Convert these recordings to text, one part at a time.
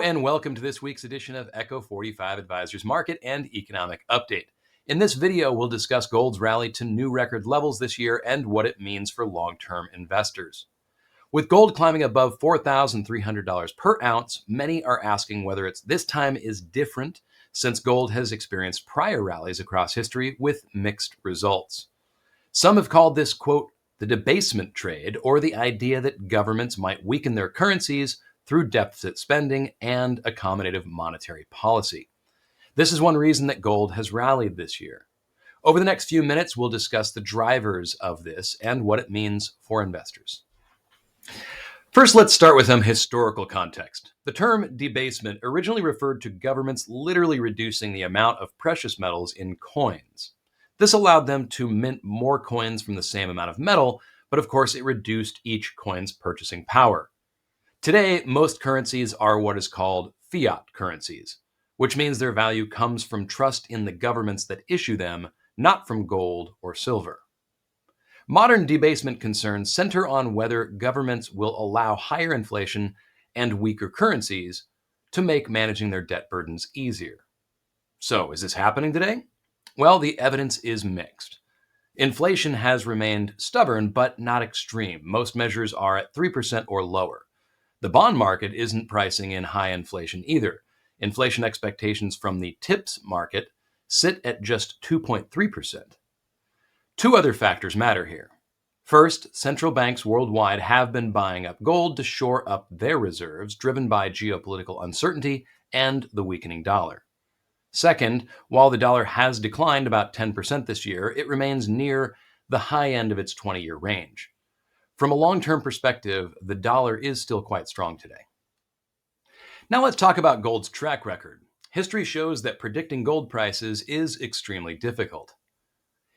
and welcome to this week's edition of Echo45 Advisors Market and Economic Update. In this video, we'll discuss gold's rally to new record levels this year and what it means for long-term investors. With gold climbing above $4,300 per ounce, many are asking whether this time is different, since gold has experienced prior rallies across history with mixed results. Some have called this, quote, the debasement trade, or the idea that governments might weaken their currencies through deficit spending and accommodative monetary policy. This is one reason that gold has rallied this year. Over the next few minutes, we'll discuss the drivers of this and what it means for investors. First, let's start with some historical context. The term debasement originally referred to governments literally reducing the amount of precious metals in coins. This allowed them to mint more coins from the same amount of metal, but of course it reduced each coin's purchasing power. Today, most currencies are what is called fiat currencies, which means their value comes from trust in the governments that issue them, not from gold or silver. Modern debasement concerns center on whether governments will allow higher inflation and weaker currencies to make managing their debt burdens easier. So, is this happening today? Well, the evidence is mixed. Inflation has remained stubborn, but not extreme. Most measures are at 3% or lower. The bond market isn't pricing in high inflation either. Inflation expectations from the TIPS market sit at just 2.3%. Two other factors matter here. First, central banks worldwide have been buying up gold to shore up their reserves, driven by geopolitical uncertainty and the weakening dollar. Second, while the dollar has declined about 10% this year, it remains near the high end of its 20-year range. From a long-term perspective, the dollar is still quite strong today. Now let's talk about gold's track record. History shows that predicting gold prices is extremely difficult.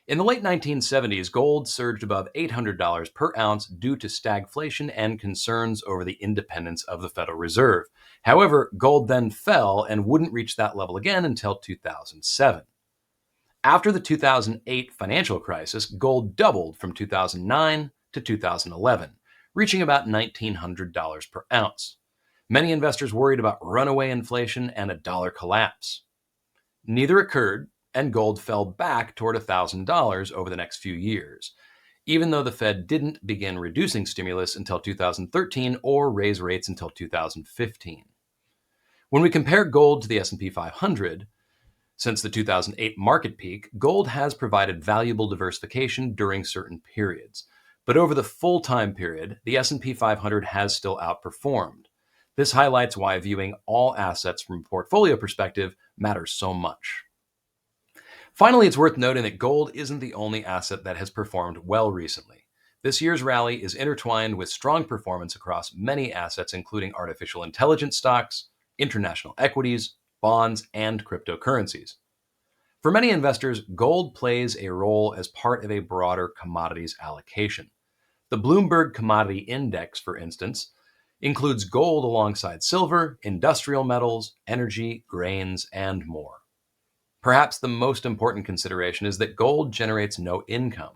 In the late 1970s, gold surged above $800 per ounce due to stagflation and concerns over the independence of the Federal Reserve. However, gold then fell and wouldn't reach that level again until 2007. After the 2008 financial crisis, gold doubled from 2009 to 2011, reaching about $1,900 per ounce. Many investors worried about runaway inflation and a dollar collapse. Neither occurred, and gold fell back toward $1,000 over the next few years, even though the Fed didn't begin reducing stimulus until 2013 or raise rates until 2015. When we compare gold to the S&P 500, since the 2008 market peak, gold has provided valuable diversification during certain periods. But over the full time period, the S&P 500 has still outperformed. This highlights why viewing all assets from a portfolio perspective matters so much. Finally, it's worth noting that gold isn't the only asset that has performed well recently. This year's rally is intertwined with strong performance across many assets, including artificial intelligence stocks, international equities, bonds, and cryptocurrencies. For many investors, gold plays a role as part of a broader commodities allocation. The Bloomberg Commodity Index, for instance, includes gold alongside silver, industrial metals, energy, grains, and more. Perhaps the most important consideration is that gold generates no income.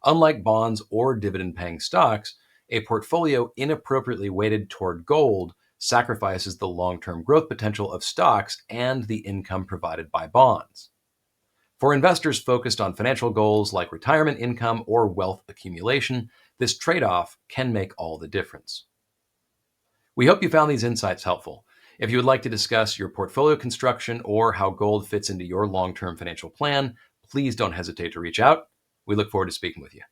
Unlike bonds or dividend-paying stocks, a portfolio inappropriately weighted toward gold sacrifices the long-term growth potential of stocks and the income provided by bonds. For investors focused on financial goals like retirement income or wealth accumulation, this trade-off can make all the difference. We hope you found these insights helpful. If you would like to discuss your portfolio construction or how gold fits into your long-term financial plan, please don't hesitate to reach out. We look forward to speaking with you.